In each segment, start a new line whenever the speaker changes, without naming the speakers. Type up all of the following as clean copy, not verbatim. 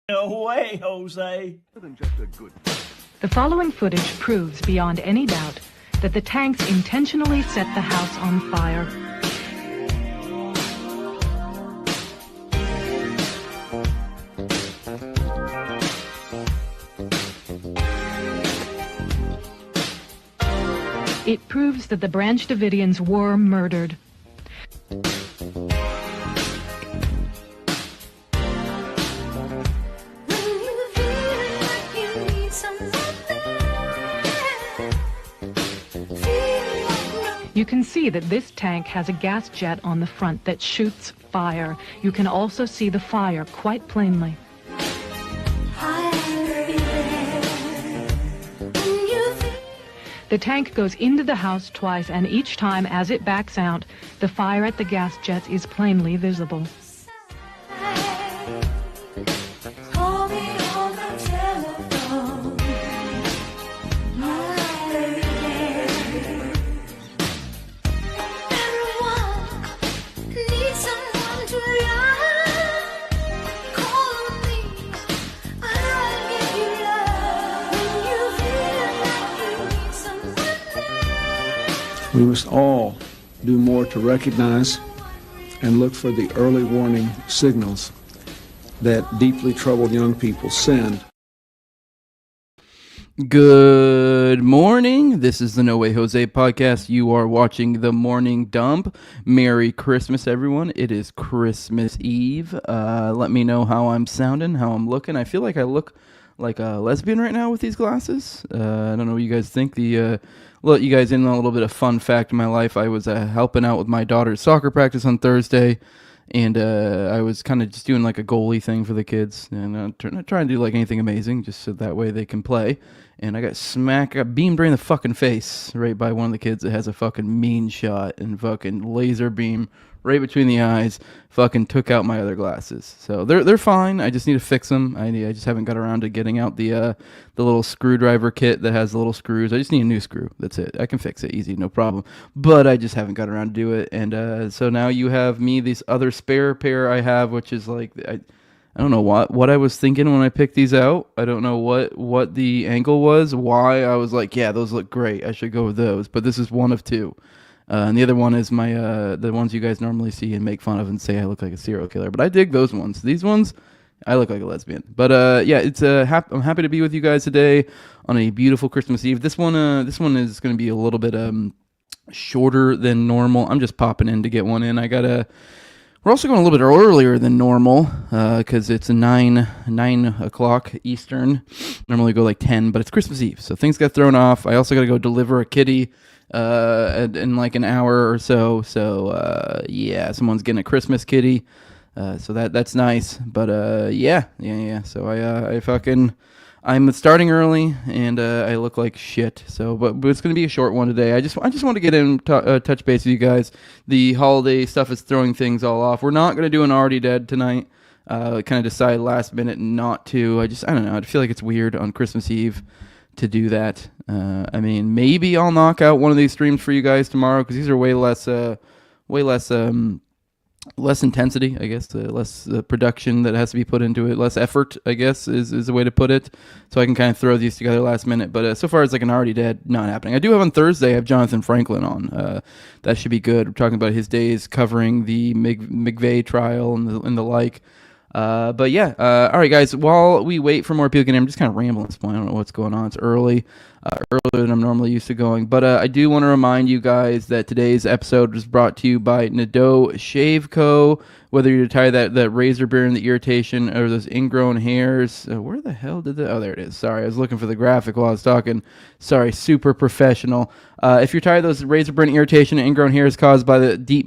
No way, Jose.
The following footage proves beyond any doubt that the tanks intentionally set the house on fire. It proves that the Branch Davidians were murdered. You can see that this tank has a gas jet on the front that shoots fire. You can also see the fire quite plainly. The tank goes into the house twice, and each time as it backs out, the fire at the gas jet is plainly visible.
We must all do more to recognize and look for the early warning signals that deeply troubled young people send.
Good morning. This is the No Way Jose podcast. You are watching The Morning Dump. Merry Christmas, everyone. It is Christmas Eve. Let me know how I'm sounding, how I'm looking. I feel like I look like a lesbian right now with these glasses. I don't know what you guys think. Let you guys in on a little bit of fun fact in my life. I was helping out with my daughter's soccer practice on Thursday, and I was kind of just doing like a goalie thing for the kids, and not trying to do like anything amazing, just so that way they can play. And I got beamed right in the fucking face right by one of the kids that has a fucking mean shot and fucking laser beam right between the eyes. Fucking took out my other glasses. So they're fine. I just need to fix them. I just haven't got around to getting out the little screwdriver kit that has the little screws. I just need a new screw. That's it. I can fix it easy, no problem. But I just haven't got around to do it. And so now you have me, this other spare pair I have, which is like I don't know what I was thinking when I picked these out. I don't know what the angle was, why I was like, yeah, those look great. I should go with those. But this is one of two. And the other one is my the ones you guys normally see and make fun of and say I look like a serial killer. But I dig those ones. These ones, I look like a lesbian. But yeah, it's I'm happy to be with you guys today on a beautiful Christmas Eve. This one is going to be a little bit shorter than normal. I'm just popping in to get one in. We're also going a little bit earlier than normal because it's 9 o'clock Eastern. Normally go like 10, but it's Christmas Eve, so things got thrown off. I also got to go deliver a kitty in like an hour or so. So yeah, someone's getting a Christmas kitty, so that's nice. But yeah. So I'm starting early, and I look like shit. So, but it's going to be a short one today. I just want to get in, touch base with you guys. The holiday stuff is throwing things all off. We're not going to do an Already Dead tonight. Kind of decided last minute not to. I don't know. I feel like it's weird on Christmas Eve to do that. I mean, maybe I'll knock out one of these streams for you guys tomorrow because these are way less intensity, I guess, less production that has to be put into it, less effort, I guess, is a way to put it. So I can kind of throw these together last minute. But so far, it's like an Already Dead, not happening. I do have on Thursday, I have Jonathan Franklin on. That should be good. We're talking about his days covering the McVeigh trial and the like. But yeah, all right, guys, while we wait for more people to get in, I'm just kind of rambling at this point. I don't know what's going on. It's earlier than I'm normally used to going. But I do want to remind you guys that today's episode was brought to you by Nadeau Shave Co. Whether you're tired of that razor burn, the irritation, or those ingrown hairs. Where the hell did oh, there it is. Sorry, I was looking for the graphic while I was talking. Sorry, super professional. If you're tired of those razor burn, irritation, and ingrown hairs caused by the deep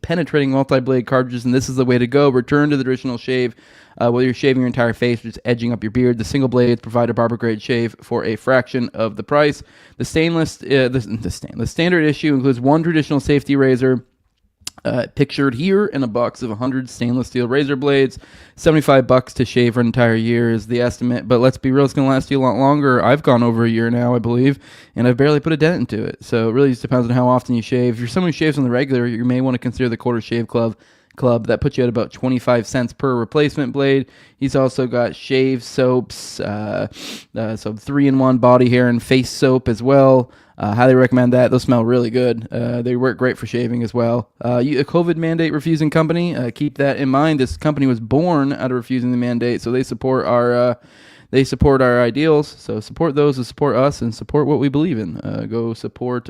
penetrating multi-blade cartridges, and this is the way to go. Return to the traditional shave. Whether you're shaving your entire face or just edging up your beard, the single blades provide a barber-grade shave for a fraction of the price. The standard issue includes one traditional safety razor, pictured here in a box of 100 stainless steel razor blades. $75 to shave for an entire year is the estimate, but let's be real, it's going to last you a lot longer. I've gone over a year now, I believe, and I've barely put a dent into it. So it really just depends on how often you shave. If you're someone who shaves on the regular, you may want to consider the Quarter Shave Club. Club. That puts you at about 25 cents per replacement blade. He's also got shave soaps, so 3-in-1 body hair and face soap as well. Highly recommend that. Those smell really good. They work great for shaving as well. A COVID mandate refusing company. Keep that in mind. This company was born out of refusing the mandate, so they support our ideals. So support those who support us and support what we believe in. Go support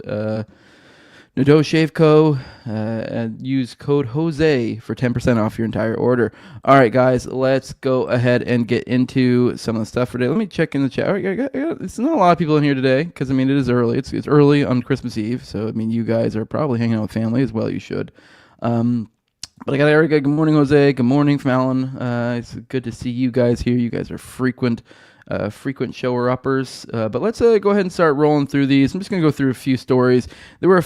Dutroux Shave Co. And use code Jose for 10% off your entire order. All right, guys, let's go ahead and get into some of the stuff for today. Let me check in the chat. All right, it's not a lot of people in here today because, I mean, it is early. It's early on Christmas Eve, so, I mean, you guys are probably hanging out with family as well. You should. But I got Erica. Good morning, Jose. Good morning from Alan. It's good to see you guys here. You guys are frequent shower-uppers. But let's go ahead and start rolling through these. I'm just going to go through a few stories. There were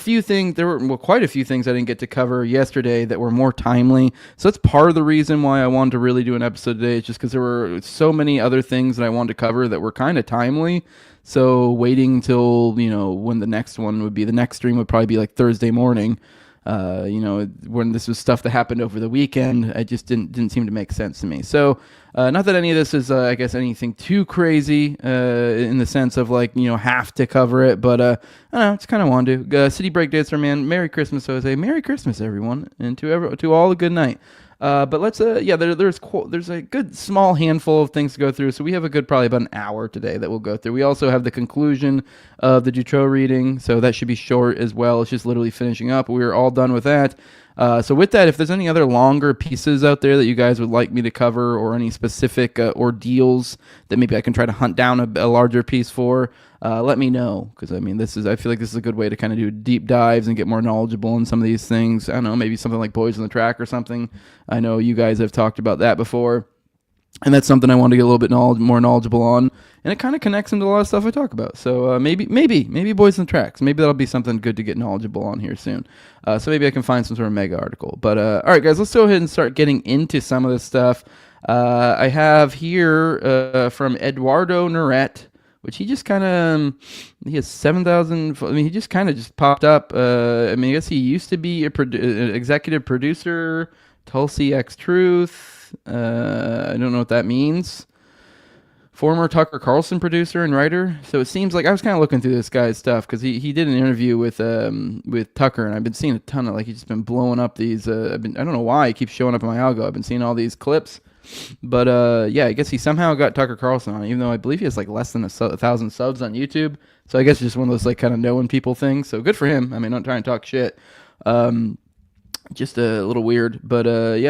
quite a few things I didn't get to cover yesterday that were more timely. So that's part of the reason why I wanted to really do an episode today. It's just because there were so many other things that I wanted to cover that were kind of timely. So waiting until, when the next one would be, the next stream would probably be like Thursday morning. When this was stuff that happened over the weekend, it just didn't seem to make sense to me. So, not that any of this is, I guess, anything too crazy in the sense of have to cover it, but I don't know, just kind of want to. City Breakdancer Man, Merry Christmas, Jose. Merry Christmas, everyone, and to all a good night. But let's there's a good small handful of things to go through. So we have probably about an hour today that we'll go through. We also have the conclusion of the Dutroux reading, so that should be short as well. It's just literally finishing up. We're all done with that. So with that, if there's any other longer pieces out there that you guys would like me to cover, or any specific ordeals that maybe I can try to hunt down a larger piece for, let me know, because I feel like this is a good way to kind of do deep dives and get more knowledgeable on some of these things. I don't know, maybe something like Boys on the Track or something. I know you guys have talked about that before, and that's something I want to get a little bit more knowledgeable on, and it kind of connects into a lot of stuff I talk about. So maybe Boys on the Tracks. Maybe that'll be something good to get knowledgeable on here soon. So maybe I can find some sort of mega article. But all right, guys, let's go ahead and start getting into some of this stuff. I have here from Eduardo Nuret, which he just kind of, he has 7,000, he just kind of just popped up. I guess he used to be an executive producer, Tulsi X Truth. I don't know what that means. Former Tucker Carlson producer and writer. So it seems like I was kind of looking through this guy's stuff because he did an interview with Tucker, and I've been seeing a ton of he's just been blowing up these. I don't know why he keeps showing up in my algo. I've been seeing all these clips. But I guess he somehow got Tucker Carlson on, even though I believe he has less than 1,000 subs on YouTube. So I guess it's just one of those kind of knowing people things. So good for him. I mean, not trying to talk shit. Just a little weird. But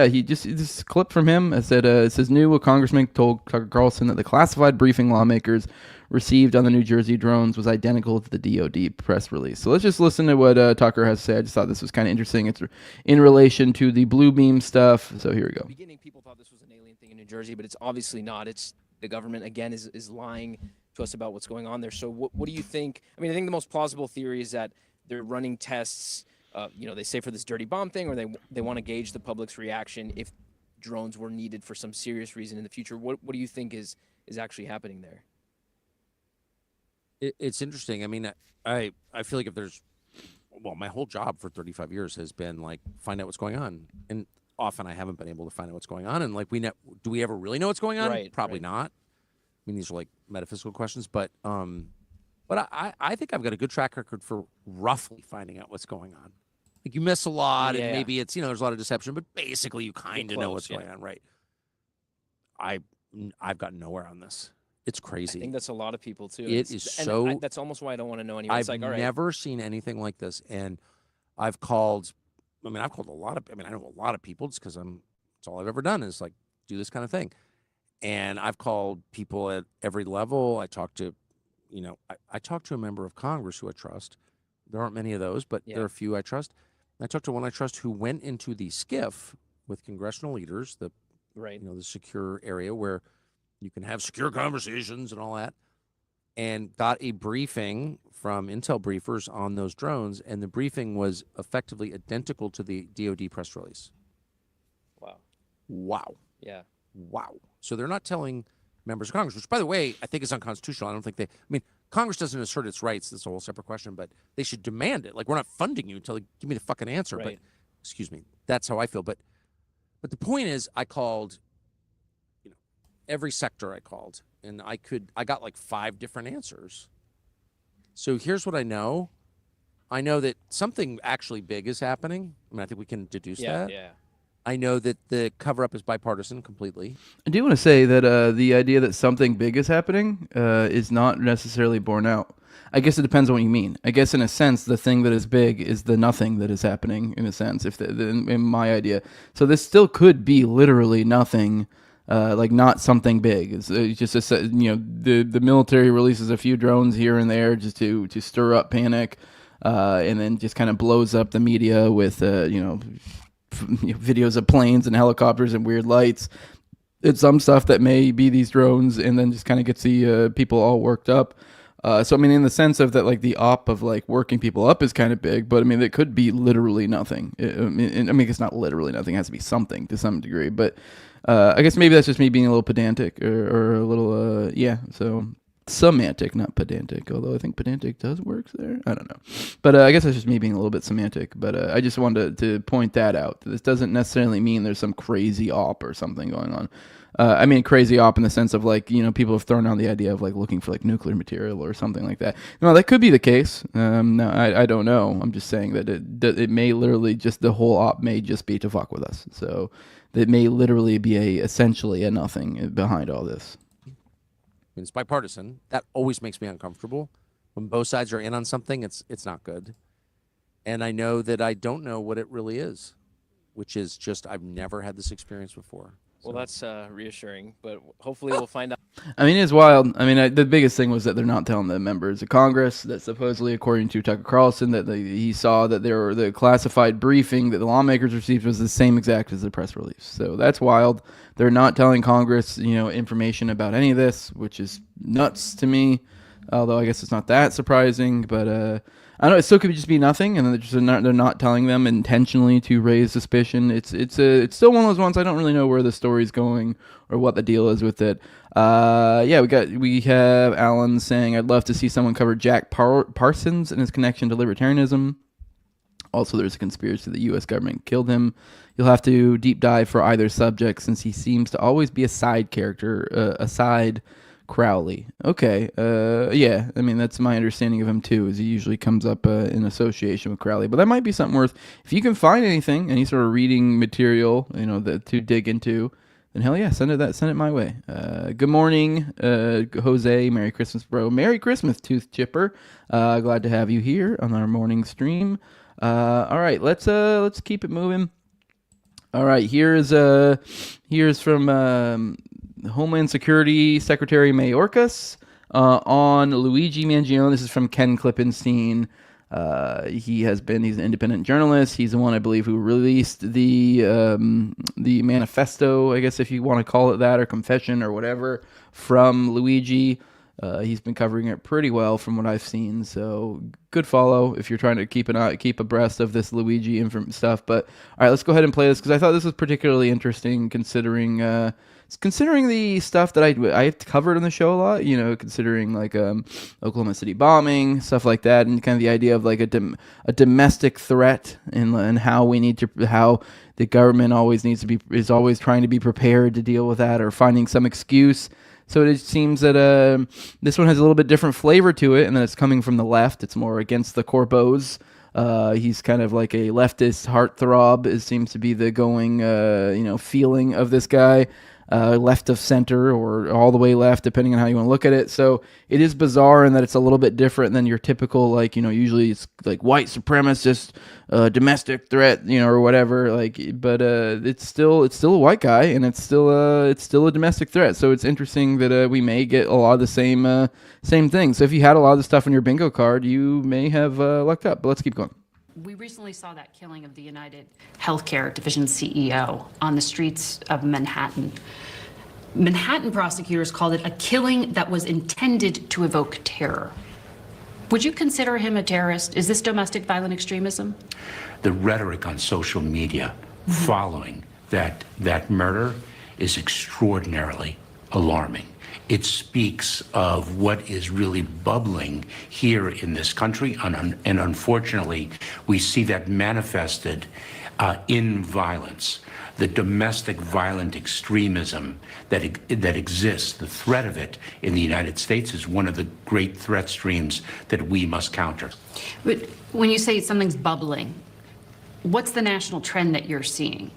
he this clip from him. It says new congressman told Tucker Carlson that the classified briefing lawmakers received on the New Jersey drones was identical to the DOD press release. So let's just listen to what Tucker has to say. I just thought this was kind of interesting. It's in relation to the Blue Beam stuff. So here we go.
Beginning, people thought this was an alien thing in New Jersey, but it's obviously not. It's the government, again, is lying to us about what's going on there. So what do you think? I mean, I think the most plausible theory is that they're running tests, they say for this dirty bomb thing, or they want to gauge the public's reaction if drones were needed for some serious reason in the future. What do you think is actually happening there?
It's interesting. I mean, I feel like my whole job for 35 years has been find out what's going on, and often I haven't been able to find out what's going on. And do we ever really know what's going on?
Right,
Probably not. I mean, these are metaphysical questions, but I think I've got a good track record for roughly finding out what's going on. You miss a lot, and maybe it's there's a lot of deception, but basically you kind of know what's going on, right? I've gotten nowhere on this. It's crazy.
I think that's a lot of people too.
That's
almost why I don't want to know anymore.
I've never seen anything like this, and I've called a lot of. I know a lot of people just because it's all I've ever done is do this kind of thing, and I've called people at every level. I talked to, I talked to a member of Congress who I trust. There aren't many of those, but there are a few I trust. I talked to one I trust who went into the SCIF with congressional leaders, the secure area where you can have secure conversations and all that, and got a briefing from intel briefers on those drones, and the briefing was effectively identical to the DOD press release. Wow.
Yeah.
Wow. So they're not telling members of Congress, which, by the way, I think is unconstitutional. I don't think Congress doesn't assert its rights. That's a whole separate question, but they should demand it. We're not funding you until they give me the fucking answer.
Right.
But, excuse me, that's how I feel. But But the point is, I called, every sector I called, and I got like 5 different answers. So here's what I know. I know that something actually big is happening. I mean, I think we can deduce that.
Yeah.
I know that the cover-up is bipartisan completely.
I do want to say that the idea that something big is happening is not necessarily borne out. I guess it depends on what you mean. I guess in a sense, the thing that is big is the nothing that is happening. In a sense, in my idea, so this still could be literally nothing, like not something big. It's just the military releases a few drones here and there just to stir up panic, and then just kind of blows up the media with videos of planes and helicopters and weird lights. It's some stuff that may be these drones, and then just kind of gets the people all worked up. So I mean, in the sense of that, like the op of like working people up is kind of big, but I mean, it could be literally nothing. I mean, it's not literally nothing; it has to be something to some degree. But I guess maybe that's just me being a little pedantic or a little So semantic, not pedantic. Although I think pedantic does work there. I don't know, but I guess that's just me being a little bit semantic. But I just wanted to point that out. This doesn't necessarily mean there's some crazy op or something going on. I mean, crazy op in the sense of like, people have thrown out the idea of like looking for like nuclear material or something like that. No, that could be the case. No, I don't know. I'm just saying that it may literally just, the whole op may just be to fuck with us. So it may literally be essentially a nothing behind all this.
It's bipartisan. That always makes me uncomfortable. When both sides are in on something, it's not good. And I know that I don't know what it really is, which is just, I've never had this experience before.
Well, that's reassuring, but hopefully we'll find out.
I mean, it's wild. I mean, the biggest thing was that they're not telling the members of Congress that supposedly, according to Tucker Carlson, that he saw that the classified briefing that the lawmakers received was the same exact as the press release. So that's wild. They're not telling Congress, information about any of this, which is nuts to me. Although I guess it's not that surprising, but I don't know. It still could just be nothing, and then they're not telling them intentionally to raise suspicion. It's still one of those ones I don't really know where the story's going or what the deal is with it. We have Alan saying, "I'd love to see someone cover Jack Parsons and his connection to libertarianism." Also, there's a conspiracy the U.S. government killed him. You'll have to deep dive for either subject since he seems to always be a side character, aside Crowley. Okay. Yeah. I mean, that's my understanding of him too, is he usually comes up in association with Crowley. But that might be something worth, if you can find anything, any sort of reading material, to dig into, then hell yeah, send it my way. Good morning, Jose. Merry Christmas, bro. Merry Christmas, Tooth Chipper. Glad to have you here on our morning stream. All right, let's keep it moving. All right, here's from Homeland Security Secretary Mayorkas on Luigi Mangione. This is from Ken Klippenstein. He's an independent journalist. He's the one, I believe, who released the manifesto, I guess if you want to call it that, or confession or whatever, from Luigi. He's been covering it pretty well from what I've seen, so good follow if you're trying to keep abreast of this Luigi stuff. But all right, let's go ahead and play this because I thought this was particularly interesting considering the stuff that I've covered on the show a lot. Considering like Oklahoma City bombing, stuff like that, and kind of the idea of like a domestic threat and how the government is always trying to be prepared to deal with that or finding some excuse. So it seems that this one has a little bit different flavor to it, and then it's coming from the left. It's more against the corpos. He's kind of like a leftist heartthrob. It seems to be the going, feeling of this guy. Left of center or all the way left, depending on how you want to look at it. So it is bizarre in that it's a little bit different than your typical, usually it's like white supremacist, domestic threat, or whatever. But it's still a white guy, and it's still a domestic threat. So it's interesting that we may get a lot of the same things. So if you had a lot of the stuff on your bingo card, you may have lucked up. But let's keep going.
We recently saw that killing of the United Healthcare Division CEO on the streets of Manhattan. Manhattan prosecutors called it a killing that was intended to evoke terror. Would you consider him a terrorist? Is this domestic violent extremism?
The rhetoric on social media following that murder is extraordinarily alarming. It speaks of what is really bubbling here in this country, and unfortunately, we see that manifested in violence. the domestic violent extremism that exists, the threat of it in the United States is one of the great threat streams that we must counter.
But when you say something's bubbling, what's the national trend that you're seeing?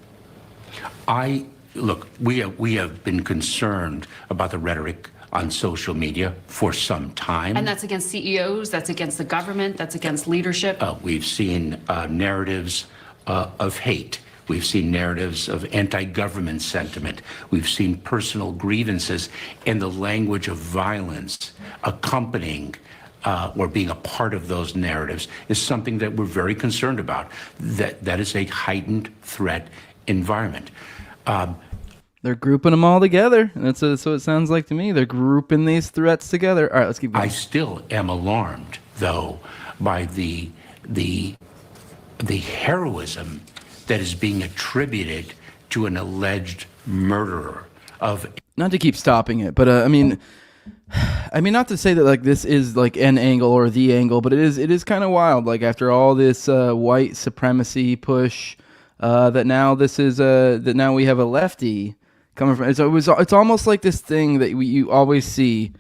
Look, we have been concerned about the rhetoric on social media for some time.
And that's against CEOs, that's against the government, that's against leadership?
We've seen narratives of hate. We've seen narratives of anti-government sentiment. We've seen personal grievances and the language of violence accompanying or being a part of those narratives is something that we're very concerned about. That is a heightened threat environment.
They're grouping them all together. That's what it sounds like to me. They're grouping these threats together. All right, let's keep going.
I still am alarmed, though, by the heroism that is being attributed to an alleged murderer of.
Not to keep stopping it, but I mean, not to say that like this is like an angle or the angle, but it is kind of wild. Like after all this white supremacy push, that now we have a lefty coming from. It's almost like this thing that you always see.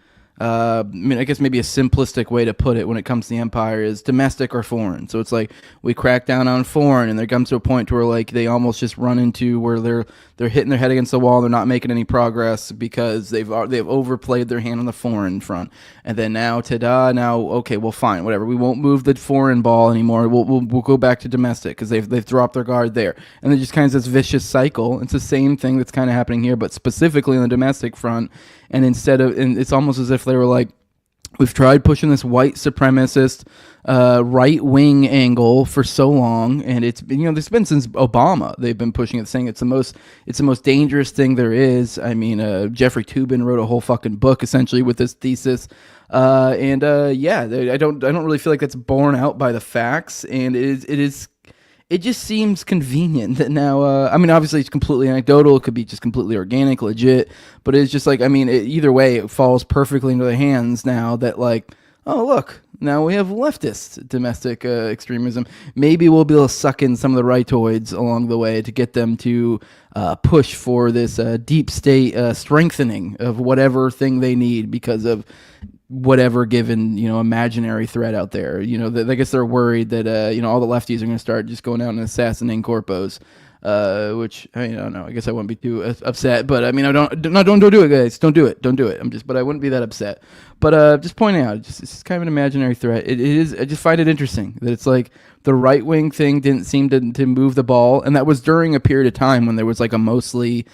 I guess maybe a simplistic way to put it when it comes to the empire is domestic or foreign. So it's like we crack down on foreign, and there comes to a point where like they almost just run into where they're hitting their head against the wall. They're not making any progress because they've overplayed their hand on the foreign front. And then now, okay, well, fine, whatever. We won't move the foreign ball anymore. We'll go back to domestic because they've dropped their guard there, and it just kind of this vicious cycle. It's the same thing that's kind of happening here, but specifically on the domestic front. And it's almost as if they were like, we've tried pushing this white supremacist right wing angle for so long, and it's been since Obama. They've been pushing it, saying it's the most dangerous thing there is. I mean, Jeffrey Toobin wrote a whole fucking book essentially with this thesis, I don't really feel like that's borne out by the facts, and it just seems convenient that now, obviously it's completely anecdotal. It could be just completely organic, legit. But it's just like, either way, it falls perfectly into their hands now that like, oh, look, now we have leftist domestic extremism. Maybe we'll be able to suck in some of the rightoids along the way to get them to push for this deep state strengthening of whatever thing they need because of whatever given imaginary threat out there. I guess they're worried that all the lefties are going to start just going out and assassinating corpos, which I don't know. I guess I wouldn't be too upset, but don't do it, guys. Don't do it. But I wouldn't be that upset. But just pointing out, it's kind of an imaginary threat. It is. I just find it interesting that it's like the right wing thing didn't seem to move the ball, and that was during a period of time when there was like a mostly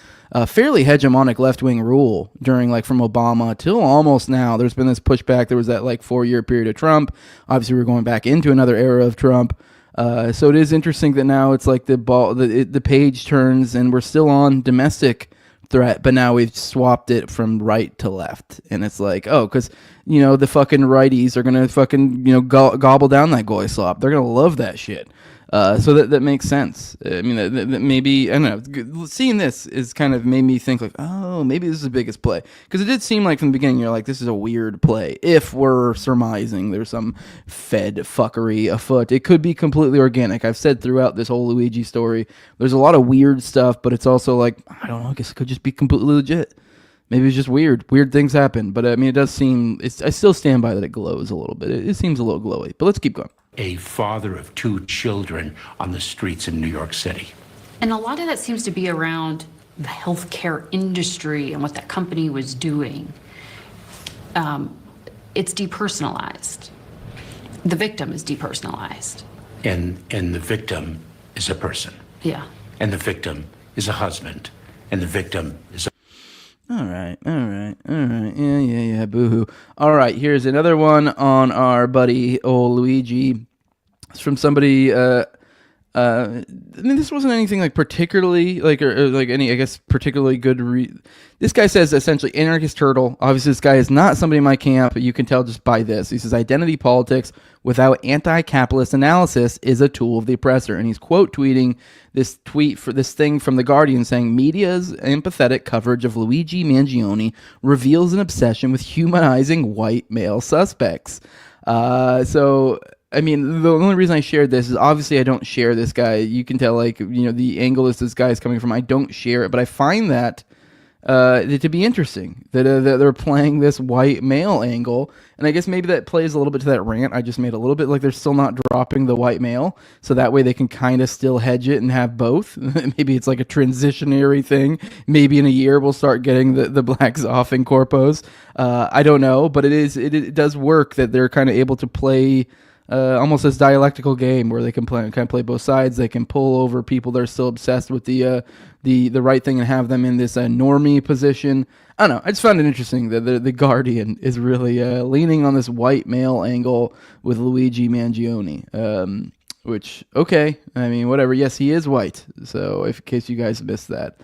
fairly hegemonic left-wing rule during like from Obama till almost now. There's been this pushback. There was that like 4-year period of Trump. Obviously, we're going back into another era of Trump. So it is interesting that now it's like the page turns and we're still on domestic threat, but now we've swapped it from right to left. And it's like, oh, because, the fucking righties are going to fucking, gobble down that goy slop. They're going to love that shit. So that makes sense. That maybe, I don't know, seeing this is kind of made me think like, oh, maybe this is the biggest play. Because it did seem like from the beginning, you're like, this is a weird play. If we're surmising there's some Fed fuckery afoot, it could be completely organic. I've said throughout this whole Luigi story, there's a lot of weird stuff, but it's also like, I don't know, I guess it could just be completely legit. Maybe it's just weird. Weird things happen. But it does seem, I still stand by that it glows a little bit. It seems a little glowy. But let's keep going.
A father of 2 children on the streets in New York City.
And a lot of that seems to be around the healthcare industry and what that company was doing. It's depersonalized. The victim is depersonalized.
And the victim is a person.
Yeah.
And the victim is a husband. And the victim is a...
All right. Yeah, boo-hoo. All right, here's another one on our buddy, old Luigi. It's from somebody, this wasn't anything like particularly, or like any, I guess, particularly good This guy says, essentially, anarchist turtle. Obviously, this guy is not somebody in my camp, but you can tell just by this. He says, identity politics without anti-capitalist analysis is a tool of the oppressor. And he's quote tweeting this tweet for this thing from The Guardian saying, media's empathetic coverage of Luigi Mangione reveals an obsession with humanizing white male suspects. So I mean, the only reason I shared this is obviously I don't share this guy. You can tell, like, the angle this guy is coming from. I don't share it, but I find that to be interesting that they're playing this white male angle, and I guess maybe that plays a little bit to that rant I just made a little bit, like they're still not dropping the white male, so that way they can kind of still hedge it and have both. Maybe it's like a transitionary thing. Maybe in a year we'll start getting the blacks off in corpos. I don't know, but it does work that they're kind of able to play almost this dialectical game where they can play both sides. They can pull over people that are still obsessed with the right thing and have them in this normie position. I don't know. I just found it interesting that the Guardian is really leaning on this white male angle with Luigi Mangione. Which, okay, I mean, whatever. Yes, he is white. So, in case you guys missed that.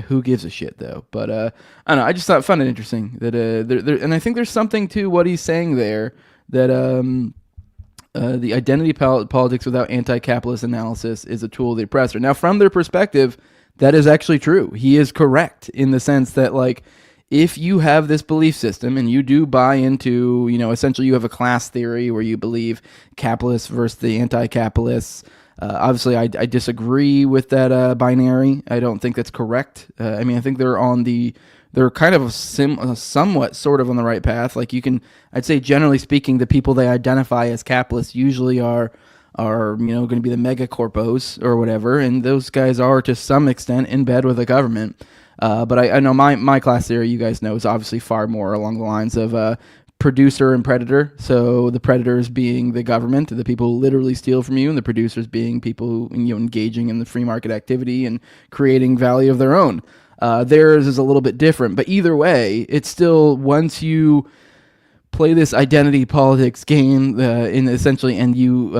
Who gives a shit though? But I don't know. I just found it interesting that and I think there's something to what he's saying there that the identity politics without anti-capitalist analysis is a tool of the oppressor. Now, from their perspective, that is actually true. He is correct in the sense that, like, if you have this belief system and you do buy into, essentially you have a class theory where you believe capitalists versus the anti-capitalists. Obviously, I disagree with that binary. I don't think that's correct. I mean, I think they're kind of somewhat sort of on the right path. Like I'd say generally speaking, the people they identify as capitalists usually are going to be the mega corpos or whatever, and those guys are to some extent in bed with the government. But I know my class theory, you guys know, is obviously far more along the lines of producer and predator. So the predators being the government, the people who literally steal from you, and the producers being people who engaging in the free market activity and creating value of their own. Theirs is a little bit different, but either way, it's still, once you play this identity politics game in essentially, and you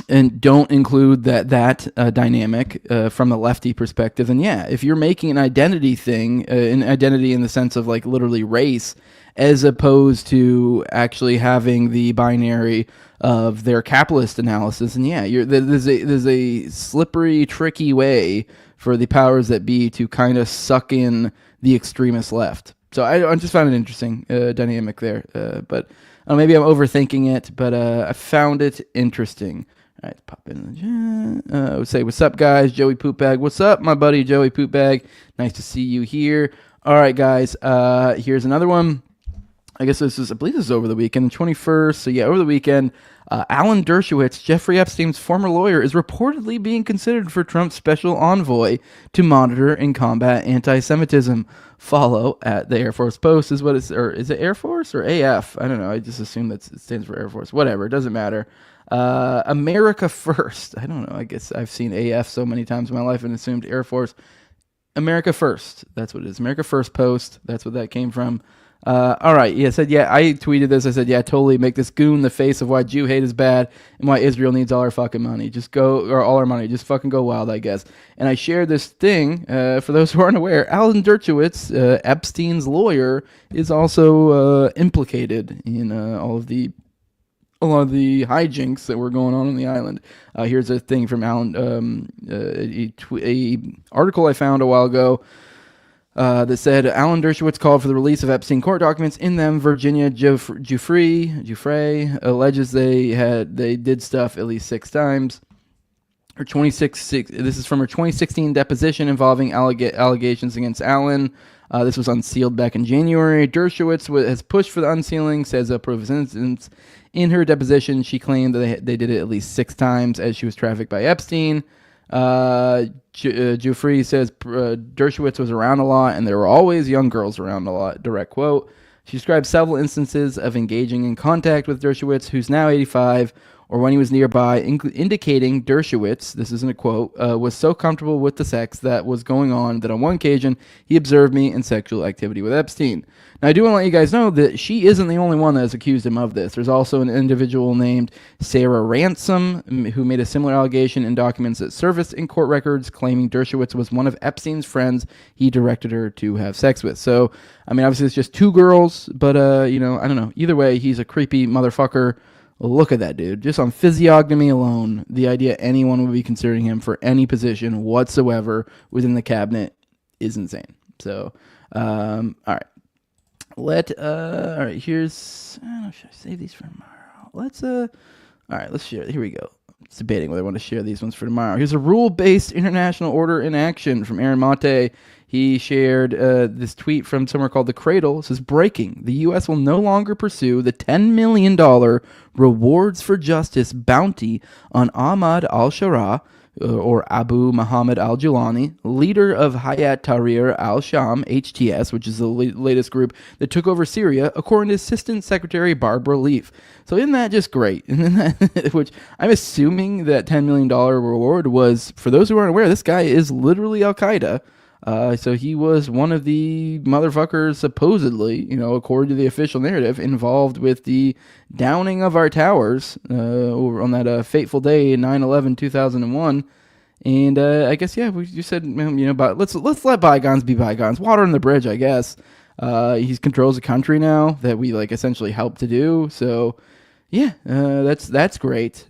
and don't include that dynamic from the lefty perspective, then yeah, if you're making an identity thing, an identity in the sense of like literally race, as opposed to actually having the binary of their capitalist analysis, and yeah, there's a slippery, tricky way for the powers that be to kind of suck in the extremist left. So I just found it interesting dynamic there. But maybe I'm overthinking it, but I found it interesting. All right, pop in the chat. I would say, what's up, guys? Joey Poopbag. What's up, my buddy Joey Poopbag? Nice to see you here. All right, guys. Here's another one. I guess I believe this is over the weekend, the 21st. So yeah, over the weekend, Alan Dershowitz, Jeffrey Epstein's former lawyer, is reportedly being considered for Trump's special envoy to monitor and combat anti-Semitism. Follow at the Air Force Post is what it's, or is it Air Force or AF? I don't know. I just assume that it stands for Air Force. Whatever, it doesn't matter. America First. I don't know. I guess I've seen AF so many times in my life and assumed Air Force. America First. That's what it is. America First Post. That's what that came from. All right. Yeah, I tweeted this. I said, yeah, totally make this goon the face of why Jew hate is bad and why Israel needs all our fucking money. All our money. Just fucking go wild, I guess. And I shared this thing, for those who aren't aware, Alan Dershowitz, Epstein's lawyer, is also a lot of the hijinks that were going on the island. Here's a thing from Alan, a article I found a while ago. That said, Alan Dershowitz called for the release of Epstein court documents. In them, Virginia Giuffre alleges they did stuff at least 6 times. This is from her 2016 deposition involving allegations against Alan. This was unsealed back in January. Dershowitz has pushed for the unsealing, says a proof of innocence. In her deposition, she claimed that they did it at least 6 times as she was trafficked by Epstein. Giuffre says Dershowitz was around a lot and there were always young girls around a lot. Direct quote. She described several instances of engaging in contact with Dershowitz, who's now 85, or when he was nearby, indicating Dershowitz, this isn't a quote, was so comfortable with the sex that was going on that on one occasion he observed me in sexual activity with Epstein. Now, I do want to let you guys know that she isn't the only one that has accused him of this. There's also an individual named Sarah Ransom who made a similar allegation in documents that surfaced in court records claiming Dershowitz was one of Epstein's friends he directed her to have sex with. So, I mean, obviously it's just 2 girls, but, I don't know. Either way, he's a creepy motherfucker. Look at that dude. Just on physiognomy alone, the idea anyone would be considering him for any position whatsoever within the cabinet is insane. So, all right. All right, here's... I don't know, should I save these for tomorrow? Let's all right, let's share it. Here we go. It's debating whether I want to share these ones for tomorrow. Here's a rule-based international order in action from Aaron Monte. He shared this tweet from somewhere called The Cradle. It says, breaking. The U.S. will no longer pursue the $10 million rewards for justice bounty on Ahmad al-Sharaa, or Abu Muhammad al-Julani, leader of Hayat Tahrir al-Sham, HTS, which is the latest group that took over Syria, according to Assistant Secretary Barbara Leaf. So isn't that just great? Which I'm assuming that $10 million reward was, for those who aren't aware, this guy is literally Al-Qaeda. So he was one of the motherfuckers, supposedly, according to the official narrative, involved with the downing of our towers over on that fateful day, 9/11/2001. And I guess you said but let's let bygones be bygones. Water on the bridge, I guess. He controls a country now that we essentially helped to do. So yeah, that's great.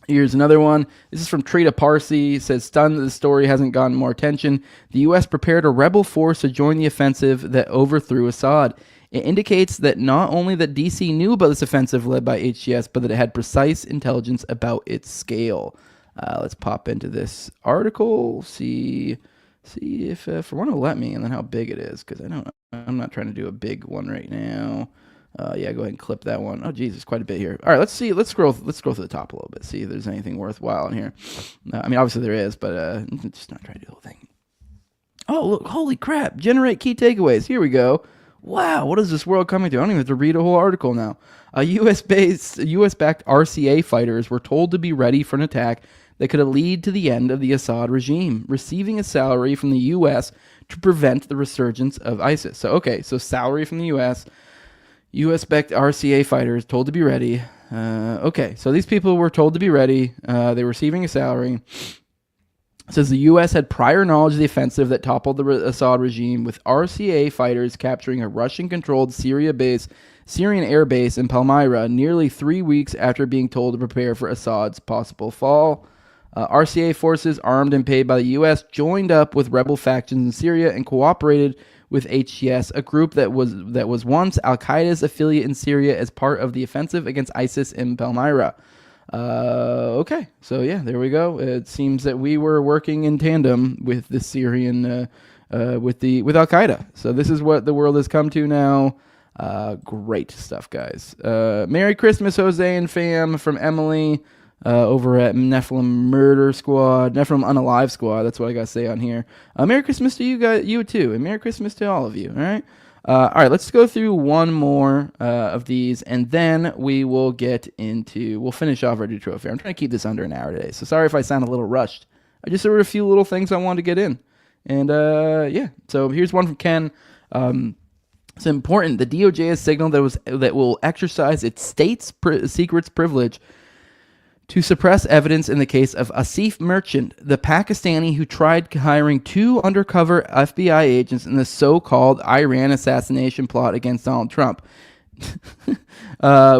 Here's another one. This is from Trita Parsi. It says, stunned that the story hasn't gotten more attention. The U.S. prepared a rebel force to join the offensive that overthrew Assad. It indicates that not only that D.C. knew about this offensive led by HTS, but that it had precise intelligence about its scale. Let's pop into this article, see if for one will let me, and then how big it is, because I'm not trying to do a big one right now. Yeah, go ahead and clip that one. Oh, Jesus, quite a bit here. All right, let's see. Let's scroll through the top a little bit. See if there's anything worthwhile in here. Obviously there is, but just not trying to do the whole thing. Oh, look! Holy crap! Generate key takeaways. Here we go. Wow, what is this world coming to? I don't even have to read a whole article now. U.S.-backed RCA fighters were told to be ready for an attack that could lead to the end of the Assad regime, receiving a salary from the U.S. to prevent the resurgence of ISIS. So salary from the U.S., U.S.-backed RCA fighters told to be ready. So these people were told to be ready. They were receiving a salary. It says the U.S. had prior knowledge of the offensive that toppled the Assad regime, with RCA fighters capturing a Russian-controlled Syrian air base in Palmyra nearly 3 weeks after being told to prepare for Assad's possible fall. RCA forces, armed and paid by the U.S., joined up with rebel factions in Syria and cooperated with HTS, a group that was once Al-Qaeda's affiliate in Syria, as part of the offensive against ISIS in Palmyra. Okay, so yeah, there we go. It seems that we were working in tandem with the Syrian, with Al-Qaeda. So this is what the world has come to now. Great stuff, guys. Merry Christmas, Jose and fam, from Emily. Over at Nephilim Murder Squad, Nephilim Unalive Squad. That's what I gotta say on here. Merry Christmas to you guys, you too, and Merry Christmas to all of you. All right, let's go through one more of these, and then we'll finish off our Dutroux affair. I'm trying to keep this under an hour today, so sorry if I sound a little rushed. There were a few little things I wanted to get in, and yeah. So here's one from Ken. It's important. The DOJ has signaled that will exercise its state's secrets privilege to suppress evidence in the case of Asif Merchant, the Pakistani who tried hiring 2 undercover FBI agents in the so-called Iran assassination plot against Donald Trump.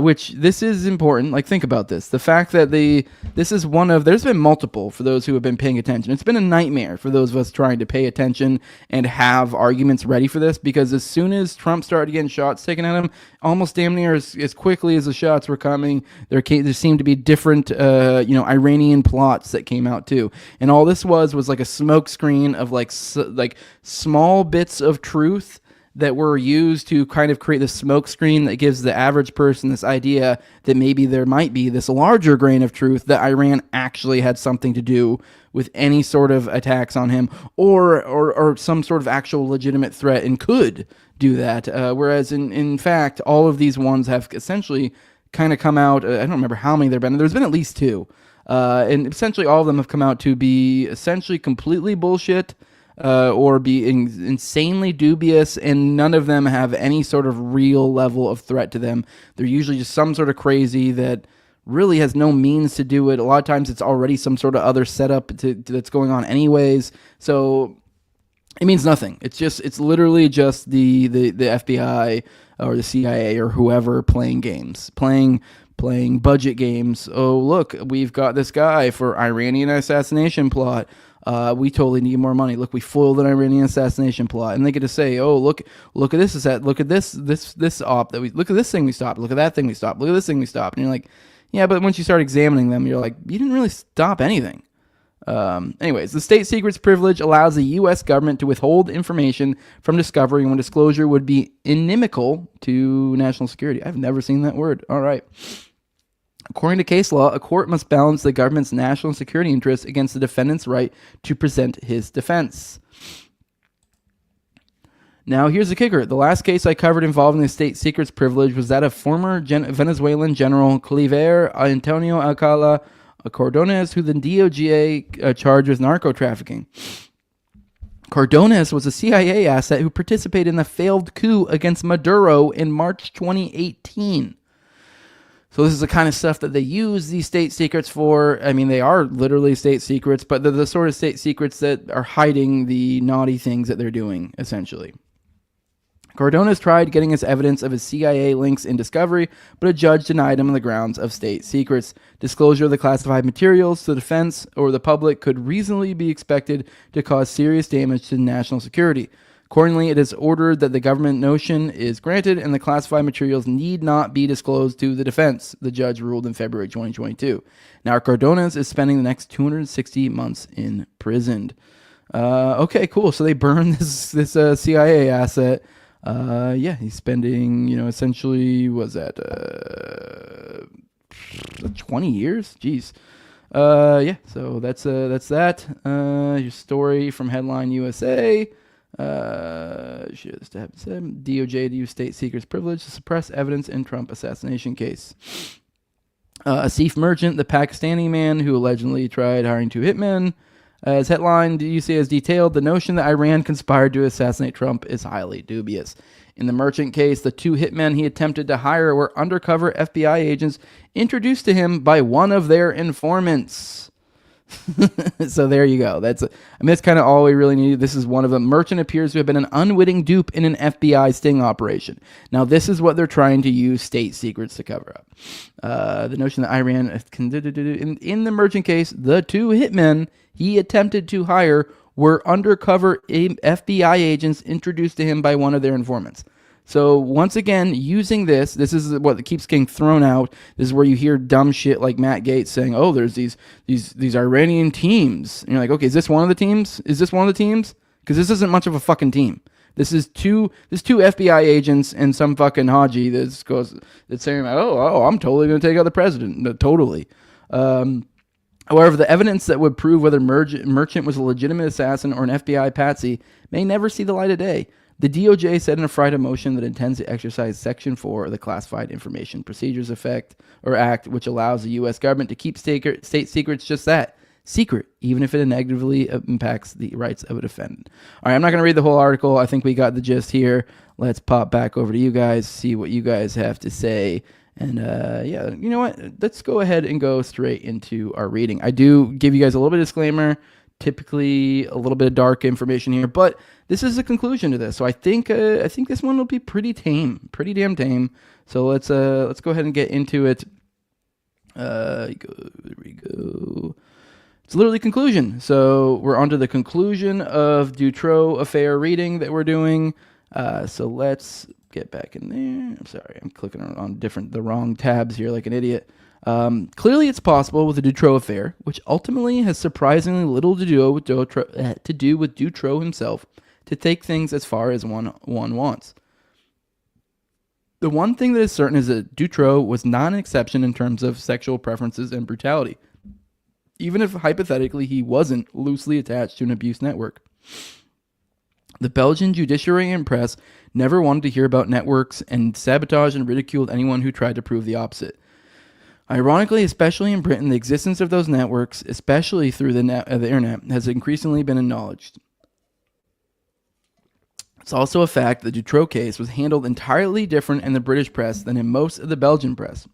Which this is important. Think about this. The fact that there's been multiple for those who have been paying attention. It's been a nightmare for those of us trying to pay attention and have arguments ready for this, because as soon as Trump started getting shots taken at him, almost damn near as quickly as the shots were coming, there seemed to be different, Iranian plots that came out too. And all this was like a smoke screen of like small bits of truth that were used to kind of create this smoke screen that gives the average person this idea that maybe there might be this larger grain of truth that Iran actually had something to do with any sort of attacks on him, or some sort of actual legitimate threat and could do that. Whereas in fact, all of these ones have essentially kind of come out. I don't remember how many there have been. There's been at least 2. And essentially all of them have come out to be essentially completely bullshit, or be insanely dubious, and none of them have any sort of real level of threat to them. They're usually just some sort of crazy that really has no means to do it. A lot of times it's already some sort of other setup that's going on anyways. So it means nothing. It's literally just the FBI or the CIA or whoever playing games, playing budget games. Oh, look, we've got this guy for Iranian assassination plot. We totally need more money. Look, we foiled an Iranian assassination plot, and they get to say, "Oh, look at this, look at this op that we look at this thing we stopped, look at that thing we stopped, look at this thing we stopped," and you're like, "Yeah," but once you start examining them, you're like, "You didn't really stop anything." Anyways, the state secrets privilege allows the U.S. government to withhold information from discovery when disclosure would be inimical to national security. I've never seen that word. All right. According to case law, a court must balance the government's national security interests against the defendant's right to present his defense. Now, here's the kicker. The last case I covered involving the state secrets privilege was that of former Venezuelan General Cliver Antonio Alcala Cordones, who the DOJ charged with narco-trafficking. Cordones was a CIA asset who participated in the failed coup against Maduro in March 2018. So this is the kind of stuff that they use these state secrets for. I mean, they are literally state secrets, but they're the sort of state secrets that are hiding the naughty things that they're doing, essentially. Cordones tried getting us evidence of his CIA links in discovery, but a judge denied him on the grounds of state secrets. Disclosure of the classified materials to the defense or the public could reasonably be expected to cause serious damage to national security. Accordingly, it is ordered that the government notion is granted and the classified materials need not be disclosed to the defense, the judge ruled in February 2022. Now, Cordones is spending the next 260 months in prison. Okay, cool. So they burned this CIA asset. He's spending, essentially, was that 20 years? Jeez. So that's that. Your story from Headline USA. DOJ to use state secrets privilege to suppress evidence in Trump assassination case. Asif Merchant, the Pakistani man who allegedly tried hiring two hitmen. As headline, DUC has detailed, the notion that Iran conspired to assassinate Trump is highly dubious. In the Merchant case, the two hitmen he attempted to hire were undercover FBI agents introduced to him by one of their informants. So there you go. That's kind of all we really need. This is one of them. Merchant appears to have been an unwitting dupe in an FBI sting operation. Now, this is what they're trying to use state secrets to cover up. The notion that Iran, in the Merchant case, the two hitmen he attempted to hire were undercover FBI agents introduced to him by one of their informants. So once again, using this is what keeps getting thrown out. This is where you hear dumb shit like Matt Gaetz saying, "Oh, there's these Iranian teams." And you're like, "Okay, is this one of the teams? Is this one of the teams? Because this isn't much of a fucking team. This is two FBI agents and some fucking Haji that's saying, "Oh, I'm totally going to take out the president." No, totally. However, the evidence that would prove whether Merchant was a legitimate assassin or an FBI patsy may never see the light of day. The DOJ said in a Friday motion that it intends to exercise Section 4 of the Classified Information Procedures Act, which allows the U.S. government to keep state secrets just that, secret, even if it negatively impacts the rights of a defendant. All right, I'm not going to read the whole article. I think we got the gist here. Let's pop back over to you guys, see what you guys have to say. And you know what? Let's go ahead and go straight into our reading. I do give you guys a little bit of disclaimer, typically a little bit of dark information here, but this is a conclusion to this. So I think this one will be pretty tame, pretty damn tame. So let's go ahead and get into it. There we go. It's literally conclusion. So we're on to the conclusion of Dutroux affair reading that we're doing. So let's get back in there. I'm sorry, I'm clicking on the wrong tabs here like an idiot. Clearly, it's possible with the Dutroux affair, which ultimately has surprisingly little to do with Dutroux himself, to take things as far as one wants. The one thing that is certain is that Dutroux was not an exception in terms of sexual preferences and brutality, even if hypothetically he wasn't loosely attached to an abuse network. The Belgian judiciary and press never wanted to hear about networks and sabotaged and ridiculed anyone who tried to prove the opposite. Ironically, especially in Britain, the existence of those networks, especially through the internet, has increasingly been acknowledged. It's also a fact that the Dutroux case was handled entirely different in the British press than in most of the Belgian press,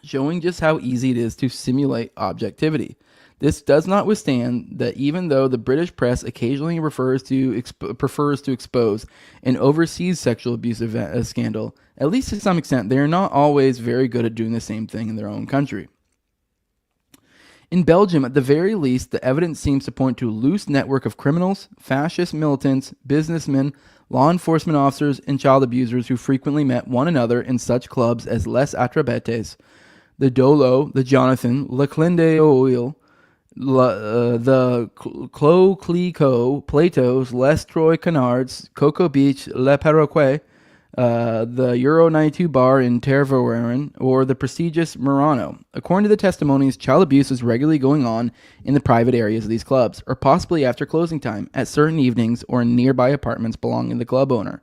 showing just how easy it is to simulate objectivity. This does not withstand that even though the British press occasionally prefers to expose an overseas sexual abuse scandal, at least to some extent, they are not always very good at doing the same thing in their own country. In Belgium, at the very least, the evidence seems to point to a loose network of criminals, fascist militants, businessmen, law enforcement officers, and child abusers who frequently met one another in such clubs as Les Atrebetes, the Dolo, the Jonathan, Le Clin d'Oil, the Clos Clicquot, Plato's, Les Trois Canards, Cocoa Beach, Le Perroquet, the Euro 92 bar in Tervueren, or the prestigious Murano. According to the testimonies, child abuse is regularly going on in the private areas of these clubs, or possibly after closing time, at certain evenings, or in nearby apartments belonging to the club owner.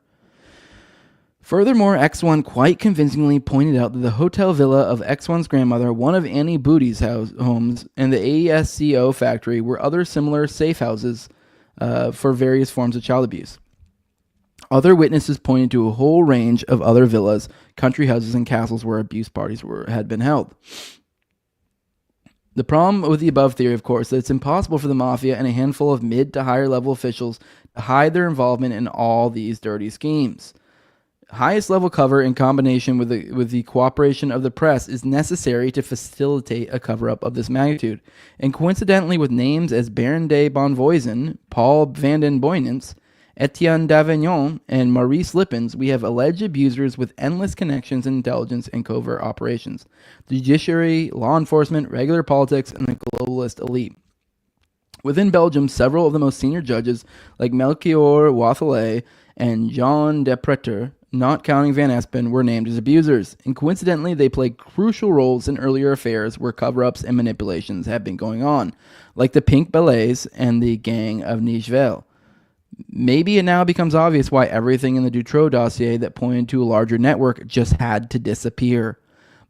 Furthermore, X1 quite convincingly pointed out that the hotel villa of X1's grandmother, one of Annie Booty's homes, and the AESCO factory were other similar safe houses for various forms of child abuse. Other witnesses pointed to a whole range of other villas, country houses, and castles where abuse parties had been held. The problem with the above theory, of course, is that it's impossible for the mafia and a handful of mid to higher level officials to hide their involvement in all these dirty schemes. Highest level cover in combination with the cooperation of the press is necessary to facilitate a cover-up of this magnitude. And coincidentally, with names as Baron de Bonvoisin, Paul van den Boynants, Etienne d'Avignon, and Maurice Lippens, we have alleged abusers with endless connections in intelligence and covert operations, the judiciary, law enforcement, regular politics, and the globalist elite. Within Belgium, several of the most senior judges, like Melchior Wathelet and Jean de Preter, not counting Van Espen, were named as abusers, and coincidentally they played crucial roles in earlier affairs where cover-ups and manipulations have been going on, like the Pink Ballets and the Gang of Nijvel. Maybe it now becomes obvious why everything in the Dutroux dossier that pointed to a larger network just had to disappear.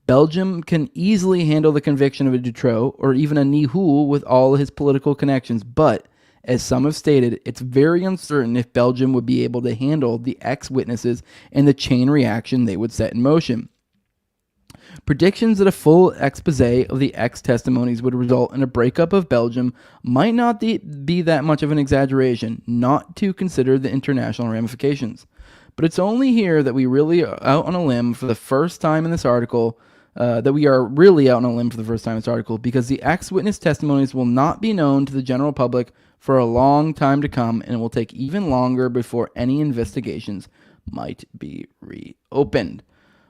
Belgium can easily handle the conviction of a Dutroux or even a Nihoul with all his political connections, but as some have stated, it's very uncertain if Belgium would be able to handle the ex-witnesses and the chain reaction they would set in motion. Predictions that a full expose of the ex-testimonies would result in a breakup of Belgium might not be that much of an exaggeration, not to consider the international ramifications. But it's only here that we really are out on a limb for the first time in this article, because the ex-witness testimonies will not be known to the general public for a long time to come, and it will take even longer before any investigations might be reopened.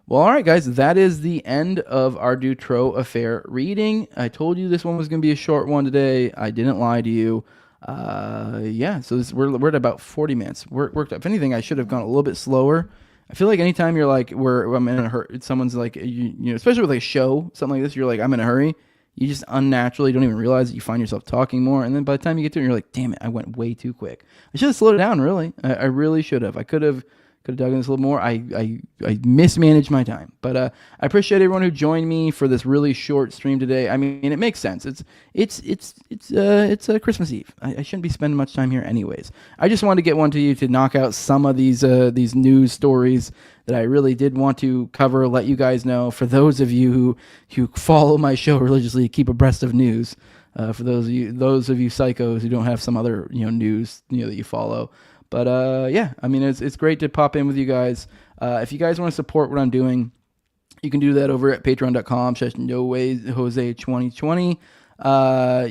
Well, all right, guys, that is the end of our Dutroux affair reading. I told you this one was going to be a short one today. I didn't lie to you. So we're at about 40 minutes. Worked up. If anything, I should have gone a little bit slower. I feel like anytime you're like, I'm in a hurry, someone's like, you know, especially with like a show, something like this, you're like, I'm in a hurry. You just unnaturally don't even realize that you find yourself talking more. And then by the time you get to it, you're like, damn it, I went way too quick. I should have slowed it down, really. I really should have. I could have dug in this a little more. I mismanaged my time. But I appreciate everyone who joined me for this really short stream today. I mean, it makes sense. It's Christmas Eve. I shouldn't be spending much time here anyways. I just wanted to get one to you to knock out some of these news stories that I really did want to cover, let you guys know. For those of you who follow my show religiously, keep abreast of news. For those of you psychos who don't have some other news that you follow. But I mean, it's great to pop in with you guys. If you guys want to support what I'm doing, you can do that over at patreon.com/NoWayJose2020.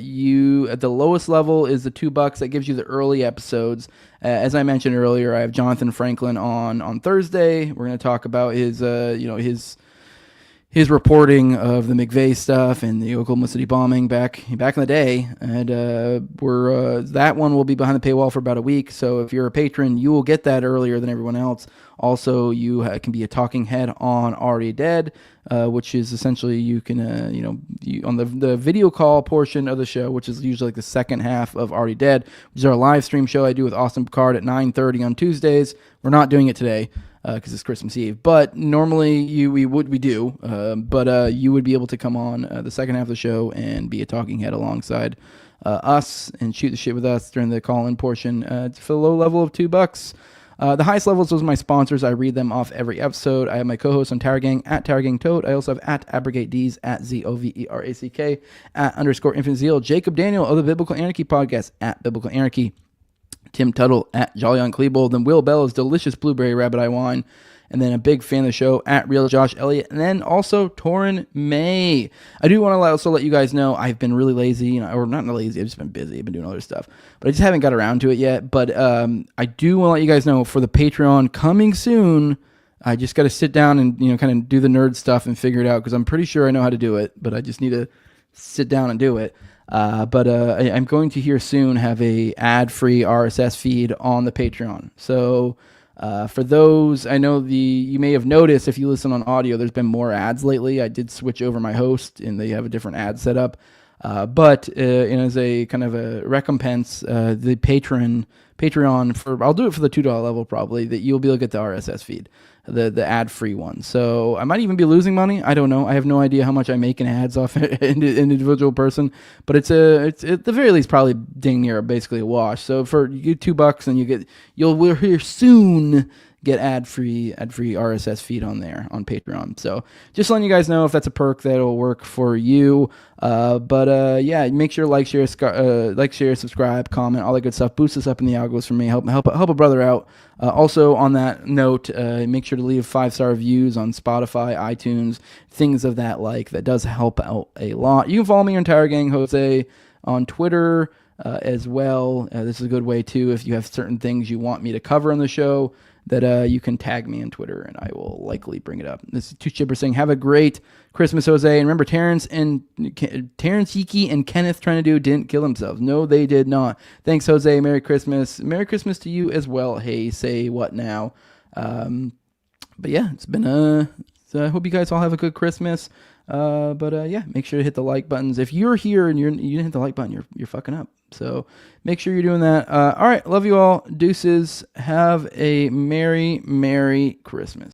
You at the lowest level is the $2 that gives you the early episodes. As I mentioned earlier, I have Jonathan Franklin on Thursday. We're going to talk about his reporting of the McVeigh stuff and the Oklahoma City bombing back in the day, and that one will be behind the paywall for about a week. So if you're a patron, you will get that earlier than everyone else. Also, you can be a talking head on Already Dead, which is essentially you can on the video call portion of the show, which is usually like the second half of Already Dead, which is our live stream show I do with Austin Picard at 9:30 on Tuesdays. We're not doing it today because it's Christmas Eve, but normally you would be able to come on the second half of the show and be a talking head alongside us and shoot the shit with us during the call-in portion for the low level of $2. The highest levels, those are my sponsors. I read them off every episode. I have my co-host on Tower Gang at Tower Gang Toad. I also have at AbrogateDs at ZOVERACK at _Infinite Zeal. Jacob Daniel of the Biblical Anarchy podcast at Biblical Anarchy. Tim Tuttle at Jolly on Klebold, and Will Bell's Delicious Blueberry Rabbit Eye Wine. And then a big fan of the show at Real Josh Elliott. And then also Torrin May. I do want to also let you guys know I've been really lazy, or not lazy, I've just been busy. I've been doing other stuff. But I just haven't got around to it yet. But I do want to let you guys know for the Patreon coming soon, I just got to sit down and, kind of do the nerd stuff and figure it out, because I'm pretty sure I know how to do it, but I just need to sit down and do it. But I'm going to here soon have a ad-free RSS feed on the Patreon. So for those, I know you may have noticed if you listen on audio, there's been more ads lately. I did switch over my host, and they have a different ad setup. But as a kind of a recompense, the Patreon I'll do it for the $2 level probably, that you'll be able to get the RSS feed, the ad-free one. So I might even be losing money. I don't know. I have no idea how much I make in ads off an individual person, but it's at the very least probably dang near basically a wash. So you get $2 and we'll here soon get ad-free RSS feed on there on Patreon. So just letting you guys know if that's a perk that'll work for you. Yeah, make sure to share, subscribe, comment, all that good stuff. Boost us up in the algos for me. Help a brother out. Also on that note, make sure to leave 5-star reviews on Spotify, iTunes, things of that like. That does help out a lot. You can follow me, your entire gang, Jose, on Twitter as well. This is a good way too if you have certain things you want me to cover on the show, that you can tag me on Twitter, and I will likely bring it up. This is Two Chippers saying, have a great Christmas, Jose. And remember, Terrence, Yiki, and Kenneth trying to do didn't kill themselves. No, they did not. Thanks, Jose. Merry Christmas. Merry Christmas to you as well. Hey, say what now? But yeah, it's been so I hope you guys all have a good Christmas. Yeah, make sure to hit the like buttons. If you're here and you didn't hit the like button, you're fucking up. So make sure you're doing that. All right, love you all. Deuces. Have a merry Christmas.